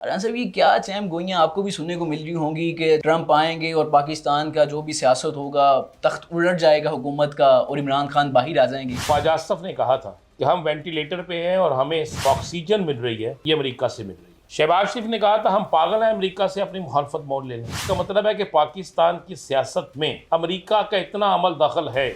अरहान साहब, ये क्या चैम गोइयाँ आपको भी सुनने को मिल रही होंगी कि ट्रंप आएंगे और पाकिस्तान का जो भी सियासत होगा, तख्त उलट जाएगा हुकूमत का और इमरान खान बाहर आ जाएंगे। ख्वाजा असफ ने कहा था कि हम वेंटिलेटर पे हैं और हमें ऑक्सीजन मिल रही है, ये अमेरिका से मिल रही है। शहबाज शरीफ ने कहा था हम पागल हैं अमेरिका से अपनी मुखालफत मोड़ लेने। इसका मतलब है कि पाकिस्तान की सियासत में अमेरिका का इतना अमल दखल है।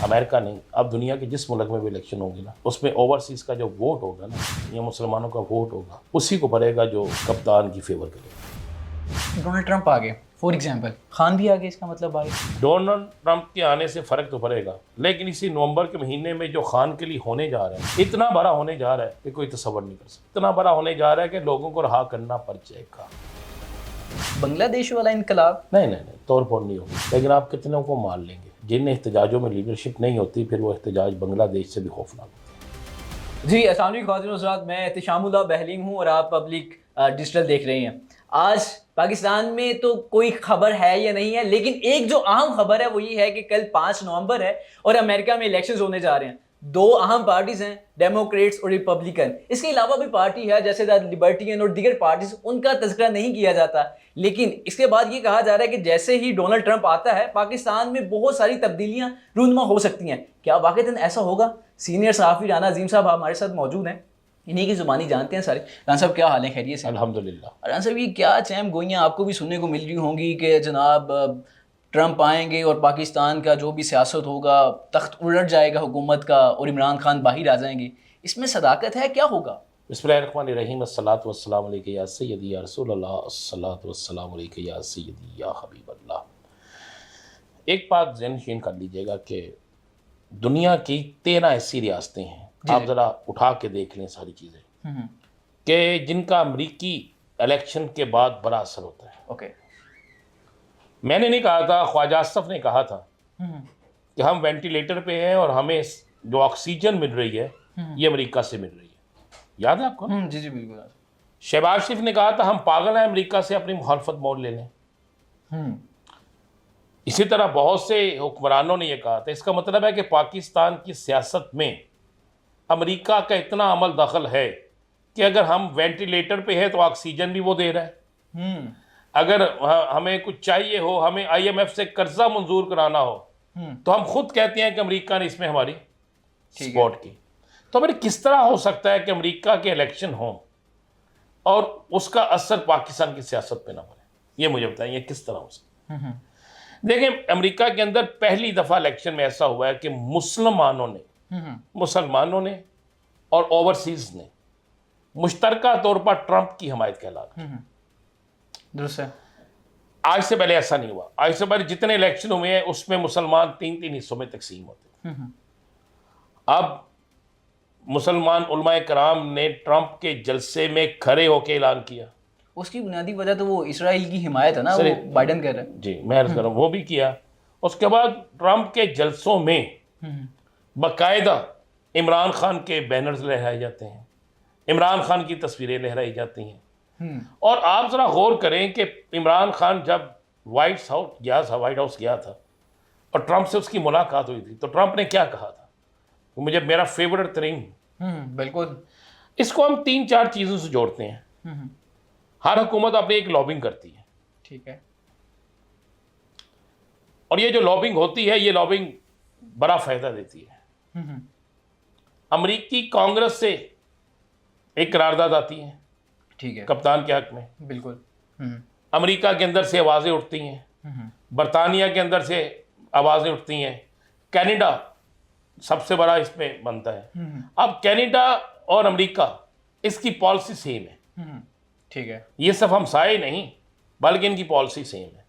अमेरिका नहीं, अब दुनिया के जिस मुल्क में भी इलेक्शन होंगे ना, उसमें ओवरसीज का जो वोट होगा ना, या मुसलमानों का वोट होगा, उसी को पड़ेगा जो कप्तान की फेवर करेगा। डोनाल्ड ट्रंप आ गए, फॉर एग्जाम्पल खान भी आ गए, इसका मतलब आ गया। डोनाल्ड ट्रंप के आने से फर्क तो पड़ेगा, लेकिन इसी नवंबर के महीने में जो खान के लिए होने जा रहा है, इतना बड़ा होने जा रहा है कि कोई तसव्वुर नहीं कर सकता। इतना बड़ा होने जा रहा है कि लोगों को रहा करना पड़ जाएगा। बांग्लादेश वाला इनकलाब नहीं, तौर पर नहीं होगी, लेकिन आप कितनों को मार लेंगे। जिन एहतजाजों में लीडरशिप नहीं होती, फिर वो एहतजाज बांग्लादेश से भी खौफनाक होते हैं। जी। अस्सलाम वालेकुम ख़वातीन व हज़रात, मैं एहतिशामुल्लाह बहलीम हूँ और आप पब्लिक डिजिटल देख रहे हैं। आज पाकिस्तान में तो कोई खबर है या नहीं है, लेकिन एक जो अहम खबर है वो ये है कि कल 5 नवंबर है और अमेरिका में इलेक्शंस होने जा रहे हैं। दो अहम पार्टीज हैं, डेमोक्रेट्स और रिपब्लिकन। इसके अलावा भी पार्टी है जैसे द लिबर्टियन और दीगर पार्टीज, उनका तज़किरा नहीं किया जाता। लेकिन इसके बाद ये कहा जा रहा है कि जैसे ही डोनाल्ड ट्रंप आता है, पाकिस्तान में बहुत सारी तब्दीलियां रूनुमा हो सकती हैं। क्या वाकईतन ऐसा होगा? सीनियर सहाफ़ी राना अजीम साहब हमारे साथ मौजूद हैं, इन्हीं की ज़ुबानी जानते हैं सारे। राना साहब, क्या हाल है? खैरियत से? अल्हम्दुलिल्लाह। राना साहब, ये क्या चैम गोइयाँ आपको भी सुनने को मिल रही होंगी कि जनाब ट्रंप आएंगे और पाकिस्तान का जो भी सियासत होगा, तख्त उलट जाएगा हुकूमत का और इमरान खान बाहर आ जाएंगे। इसमें सदाकत है? क्या होगा? बिस्मिल्लाहिर्रहमानिर्रहीम, अस्सलातु वस्सलामु अलैका या सय्यदी या रसूलल्लाह, अस्सलातु वस्सलामु अलैका या सय्यदी या हबीबल्लाह। एक बात ज़हन कर लीजिएगा कि दुनिया की 13 ऐसी रियासतें हैं, आप ज़रा उठा के देख लें सारी चीज़ें, कि जिनका अमरीकी इलेक्शन के बाद बड़ा असर होता है। ओके। मैंने नहीं कहा था, ख्वाजा असफ ने कहा था कि हम वेंटिलेटर पे हैं और हमें जो ऑक्सीजन मिल रही है, ये अमेरिका से मिल रही है। याद है आपको? जी जी बिल्कुल। शहबाज शरीफ ने कहा था हम पागल हैं अमेरिका से अपनी मुखालफत मोड़ लेने। इसी तरह बहुत से हुक्मरानों ने यह कहा था। इसका मतलब है कि पाकिस्तान की सियासत में अमेरिका का इतना अमल दखल है कि अगर हम वेंटिलेटर पे हैं तो ऑक्सीजन भी वो दे रहा है। अगर हमें कुछ चाहिए हो, हमें IMF से कर्जा मंजूर कराना हो, तो हम खुद कहते हैं कि अमेरिका ने इसमें हमारी सपोर्ट की। तो फिर किस तरह हो सकता है कि अमेरिका के इलेक्शन हो और उसका असर पाकिस्तान की सियासत पे ना पड़े? ये मुझे बताइए, किस तरह हो सकता है? देखिए, अमेरिका के अंदर पहली दफा इलेक्शन में ऐसा हुआ है कि मुसलमानों ने और ओवरसीज ने मुश्तरका तौर पर ट्रंप की हमायत कहला। दुरुस्त है। आज से पहले ऐसा नहीं हुआ। आज से पहले जितने इलेक्शन हुए हैं उसमें मुसलमान 3-3 हिस्सों में तकसीम होते थे। अब मुसलमान उलमाए कराम ने ट्रंप के जलसे में खड़े होकर ऐलान किया। उसकी बुनियादी वजह तो वो इसराइल की हिमायत है ना, वो बाइडन कह रहे हैं। जी, मैं अर्ज कर रहा हूं, वो भी किया। उसके बाद ट्रंप के जलसों में बाकायदा इमरान खान के बैनर्स लहराए जाते हैं, इमरान खान की तस्वीरें लहराई जाती हैं। और आप जरा गौर करें कि इमरान खान जब व्हाइट हाउस गया था और ट्रंप से उसकी मुलाकात हुई थी, तो ट्रंप ने क्या कहा था? मुझे मेरा फेवरेट तरीन, बिल्कुल। इसको हम 3-4 चीज़ों से जोड़ते हैं। हर हुकूमत अपनी एक लॉबिंग करती है, ठीक है। और ये जो लॉबिंग होती है, ये लॉबिंग बड़ा फायदा देती है। अमरीकी कांग्रेस से एक करारदाद आती है, ठीक है, कप्तान के हक में। बिल्कुल। अमेरिका के अंदर से आवाज़ें उठती हैं, बरतानिया के अंदर से आवाज़ें उठती हैं, कनाडा सबसे बड़ा इसमें बनता है। अब कनाडा और अमेरिका, इसकी पॉलिसी सेम है। ठीक है। ये सब हमसाए नहीं, बल्कि इनकी पॉलिसी सेम है।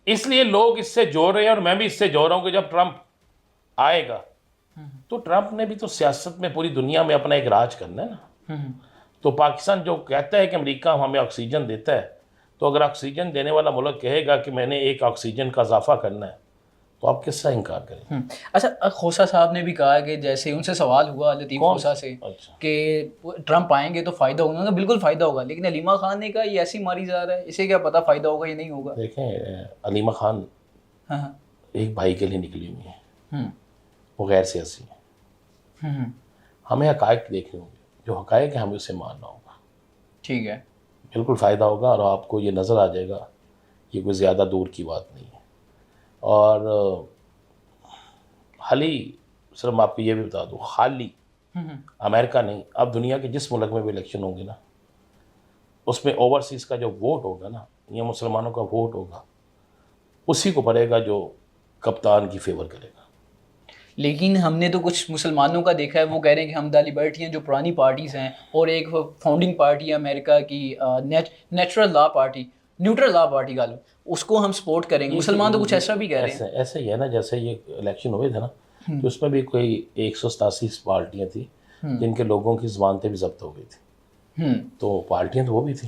इसलिए लोग इससे जोड़ रहे हैं, और मैं भी इससे जोड़ रहा हूँ कि जब ट्रंप आएगा तो ट्रंप ने भी तो सियासत में पूरी दुनिया में अपना एक राज करना है ना। तो पाकिस्तान जो कहता है कि अमेरिका हमें ऑक्सीजन देता है, तो अगर ऑक्सीजन देने वाला मुल्क कहेगा कि मैंने एक ऑक्सीजन का इजाफा करना है, तो आप किसका इनकार करें? अच्छा, खोसा साहब ने भी कहा कि जैसे उनसे सवाल हुआ लतीफ़ खोसा से कि ट्रंप आएंगे तो फ़ायदा होगा। उन्होंने बिल्कुल फ़ायदा होगा, लेकिन अलीमा खान ने कहा ये ऐसी मारी जा रहा है, इसे क्या पता फ़ायदा होगा या नहीं होगा। देखें, अलीमा खान एक भाई के लिए निकली हुई है, वो गैर सियासी है। हमें हकायक देखने होंगे, जो हकायक है हमें उसे मानना होगा। ठीक है। बिल्कुल फ़ायदा होगा और आपको ये नज़र आ जाएगा, ये कोई ज़्यादा दूर की बात नहीं है। और हाल ही सिर्फ मैं आपको ये भी बता दूँ, हाल ही अमेरिका नहीं, अब दुनिया के जिस मुल्क में भी इलेक्शन होंगे ना, उसमें ओवरसीज़ का जो वोट होगा ना, ये मुसलमानों का वोट होगा, उसी को पड़ेगा जो कप्तान की फेवर करेगा। लेकिन हमने तो कुछ मुसलमानों का देखा है, वो कह रहे हैं कि हम द लिबर्टियन जो पुरानी पार्टीज़ हैं और एक फाउंडिंग पार्टी है अमेरिका की natural law party, neutral law party का लो, उसको हम सपोर्ट करेंगे। मुसलमान तो कुछ ऐसा भी कह रहे हैं। ऐसे ही है ना, जैसे ये इलेक्शन हुए थे ना, तो उसमें भी कोई 187 पार्टियां थी जिनके लोगों की ज़बानतें भी जब्त हो गई थी। तो पार्टियां तो वो भी थी,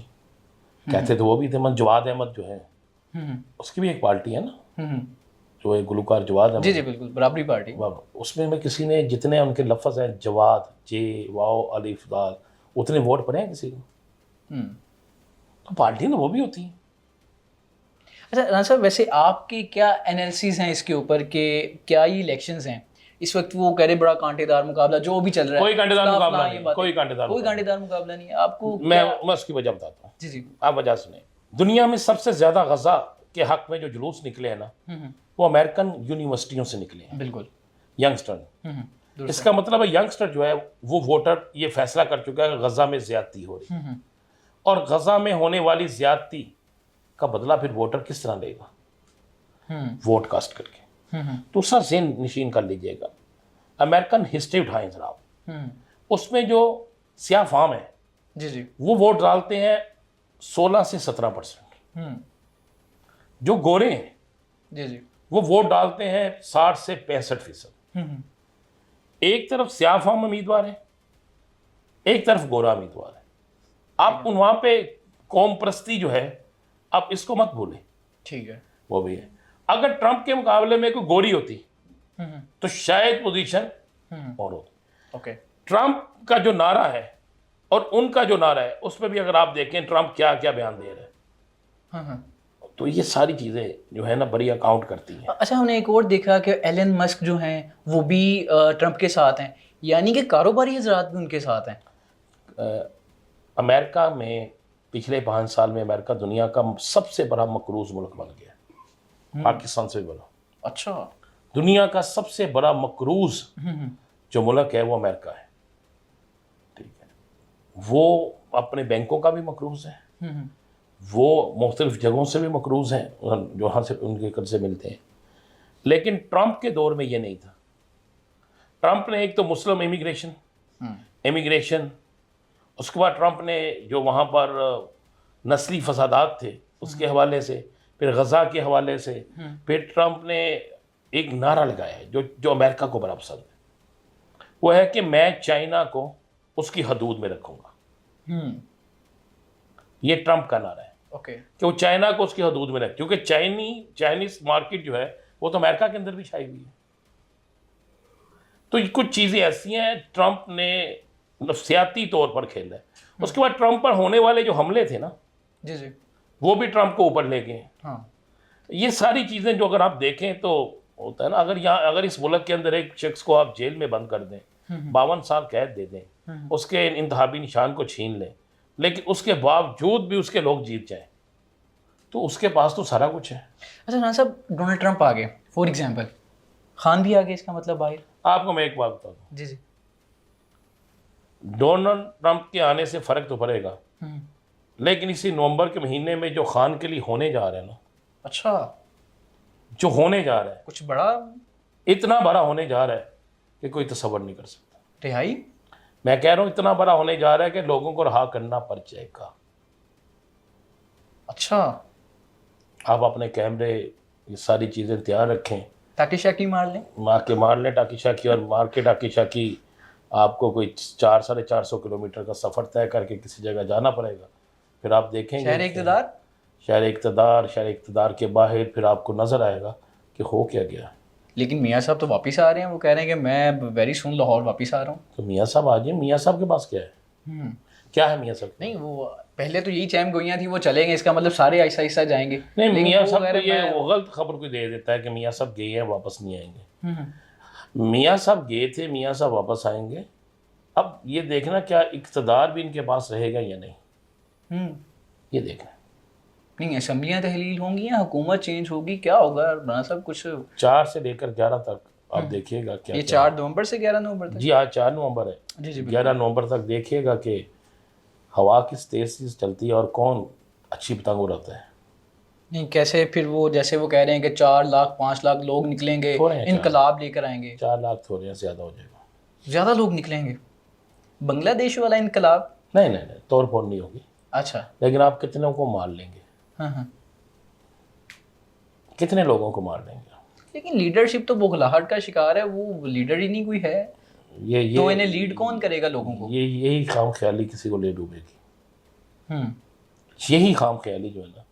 कहते तो वो भी थे। मन जवाद अहमद जो है उसकी भी एक पार्टी है ना, जो एक गुलकार जवाद अहमद। जी जी बिल्कुल, बराबरी पार्टी। उसमें में किसी ने जितने उनके लफ्ज़ हैं, जवाद, जे वाओ अलिफ दाल, उतने वोट पड़े हैं किसी को? तो पार्टी ना वो भी होती है। अच्छा राना साहब, वैसे आपके क्या एनालिसिस हैं इसके ऊपर कि क्या ये इलेक्शंस हैं इस वक्त, वो कह रहे बड़ा कांटेदार मुकाबला जो भी चल रहा है? कोई कांटेदार फलां मुकाबला फलां ये नहीं, बातें। कोई कांटेदार मुकाबला नहीं है आपको मैं उसकी वजह बताता हूँ। जी जी आप वजह सुने। दुनिया में सबसे ज़्यादा गज़ा के हक़ में जो जुलूस निकले हैं ना, वो अमेरिकन यूनिवर्सिटियों से निकले हैं, बिल्कुल। यंगस्टर। इसका मतलब है यंगस्टर जो है वो वोटर ये फैसला कर चुका है गज़ा में ज़्यादती हो रही है, और गज़ा में होने वाली ज़्यादती का बदला फिर वोटर किस तरह लेगा? वोट कास्ट करके। दूसरा ज़हन नशीन कर लीजिएगा, अमेरिकन हिस्ट्री उठाएं जरा आप, उसमें जो सियाह फाम है जी जी वो वोट डालते हैं 16 से 17%। जो गोरे हैं जी जी वो वोट डालते हैं 60 से 65%। एक तरफ सियाह फाम उम्मीदवार है, एक तरफ गोरा उम्मीदवार है। आप वहां पे कौम परस्ती जो है, आप इसको मत भूलें। ठीक है, वो भी है। अगर ट्रंप के मुकाबले में कोई गोरी होती तो शायद पोजीशन और होती। ओके। ट्रंप का जो नारा है और उनका जो नारा है, उसमें भी अगर आप देखें ट्रंप क्या क्या बयान दे रहे हैं, तो ये सारी चीज़ें जो है ना बड़ी अकाउंट करती हैं। अच्छा, हमने एक और देखा कि एलन मस्क जो हैं वो भी ट्रंप के साथ हैं, यानी कि कारोबारी हजरात भी उनके साथ हैं। अमेरिका में पिछले 5 साल में अमेरिका दुनिया का सबसे बड़ा मकरूज मुल्क बन गया, पाकिस्तान से भी बड़ा। अच्छा। दुनिया का सबसे बड़ा मकरूज जो मुल्क है वो अमेरिका है। ठीक है, वो अपने बैंकों का भी मकरूज है, वो मुख्तलिफ जगहों से भी मकरूज हैं जो वहाँ से उनके कर्जे मिलते हैं। लेकिन ट्रंप के दौर में ये नहीं था। ट्रंप ने एक तो मुस्लिम इमिग्रेशन, उसके बाद ट्रंप ने जो वहाँ पर नस्ली फसादात थे उसके हवाले से, फिर गज़ा के हवाले से, फिर ट्रंप ने एक नारा लगाया है जो अमेरिका को बड़ा पसंद है, वो है कि मैं चाइना को उसकी हदूद में रखूँगा। ये ट्रंप का नारा है। ओके। कि वो चाइना को उसकी हदूद में रखे, क्योंकि चाइनीज मार्केट जो है वो तो अमेरिका के अंदर भी छाई हुई है। तो ये कुछ चीज़ें ऐसी हैं ट्रंप ने नफसियाती तौर पर खेला है। उसके बाद ट्रंप पर होने वाले जो हमले थे ना, जी जी, वो भी ट्रंप को ऊपर ले गए। हाँ। ये सारी चीज़ें जो अगर आप देखें तो होता है ना, अगर इस मुल्क के अंदर एक शख्स को आप जेल में बंद कर दें, 52 साल कैद दे दें, उसके इंतहाबी निशान को छीन लें, लेकिन उसके बावजूद भी उसके लोग जीत जाएं, तो उसके पास तो सारा कुछ है। अच्छा ना साहब, डोनाल्ड ट्रंप आ गए फॉर एग्जांपल, खान भी आ गए, इसका मतलब बाहर। आपको मैं एक बात बता दूं, जी जी डोनाल्ड ट्रंप के आने से फ़र्क तो पड़ेगा, लेकिन इसी नवंबर के महीने में जो खान के लिए होने जा रहा है ना, अच्छा, जो होने जा रहा है कुछ बड़ा, इतना बड़ा होने जा रहा है कि कोई तसव्वुर नहीं कर सकता। रिहाई? मैं कह रहा हूँ इतना बड़ा होने जा रहा है कि लोगों को रहा करना पड़ जाएगा। अच्छा, आप अपने कैमरे ये सारी चीज़ें तैयार रखें, टाकी शाकी मार लें, मार लें टाकी शाकी, और मार के टाकी शाकी आपको कोई 400-450 किलोमीटर का सफ़र तय करके किसी जगह जाना पड़ेगा। फिर आप देखेंगे शहर इक़्तिदार के बाहर फिर आपको नज़र आएगा कि हो क्या गया। लेकिन मियाँ साहब तो वापस आ रहे हैं, वो कह रहे हैं कि मैं वेरी सून लाहौर वापस आ रहा हूँ। तो मियाँ साहब आ जाइए। मियाँ साहब के पास क्या है? क्या है मियाँ साहब? नहीं, वो पहले तो यही चैम गोइयाँ थी, वो चलेंगे, इसका मतलब सारे ऐसा ऐसा जाएंगे। नहीं, मियाँ साहब को ये वो गलत खबर कोई दे देता है कि मियाँ साहब गए हैं वापस नहीं आएंगे। मियाँ साहब गए थे, मियाँ साहब वापस आएंगे। अब ये देखना क्या इक़्तिदार भी इनके पास रहेगा या नहीं। ये देखें। नहीं, असम्बलियाँ तहलील होंगी या हुकूमत चेंज होगी, क्या होगा राना साहब कुछ? 4 से लेकर 11 तक आप देखिएगा क्या ये क्या 4 नवंबर से 11 नवंबर तक? जी आज 4 नवंबर है। जी जी 11 नवंबर तक देखिएगा कि हवा किस तेज से चलती है और कौन अच्छी पतंग उड़ाता है। नहीं, कैसे फिर वो, जैसे वो कह रहे हैं कि 4 लाख 5 लाख लोग निकलेंगे, थोड़े हैं, इनकलाब लेकर आएंगे। 4 लाख थोड़े हैं, ज़्यादा हो जाएगा। ज़्यादा लोग निकलेंगे? बांग्लादेश वाला इनकलाब? नहीं नहीं नहीं, तोड़ फोड़ नहीं होगी, अच्छा। लेकिन आप कितनों को मार लेंगे, हाँ हाँ। कितने लोगों को मार लेंगे? लेकिन लीडरशिप तो बौखलाहट का शिकार है, वो लीडर ही नहीं कोई है, ये तो इन्हें लीड कौन करेगा लोगों को? यही खाम ख्याली किसी को ले डूबेगी। हम्म यही खाम ख्याली जो है ना,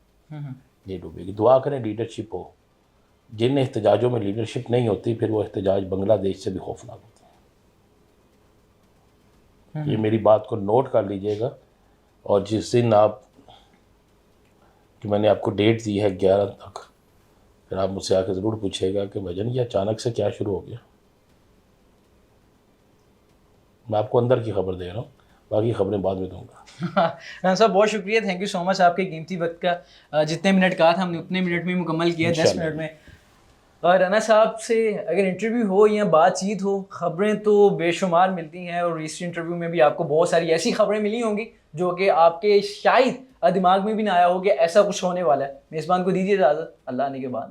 ये डूबेगी। दुआ करें लीडरशिप हो। जिन एहतजाजों में लीडरशिप नहीं होती, फिर वो एहतजाज बांग्लादेश से भी खौफनाक होते हैं। ये मेरी बात को नोट कर लीजिएगा। और जिस दिन आप, कि मैंने आपको डेट दी है 11 तक, फिर आप मुझसे आकर ज़रूर पूछिएगा कि भजन ये अचानक से क्या शुरू हो गया। मैं आपको अंदर की खबर दे रहा हूँ, बाकी खबरें बाद में दूंगा। राना साहब बहुत शुक्रिया, थैंक यू सो मच आपके कीमती वक्त का। जितने मिनट कहा था हमने उतने मिनट में मुकम्मल किया, 10 मिनट में। और राना साहब से अगर इंटरव्यू हो या बातचीत हो, खबरें तो बेशुमार मिलती हैं, और इस इंटरव्यू में भी आपको बहुत सारी ऐसी खबरें मिली होंगी जो कि आपके शायद दिमाग में भी ना आया हो कि ऐसा कुछ होने वाला है। मेज़बान को दीजिए इजाज़त, अल्लाह आने के बाद।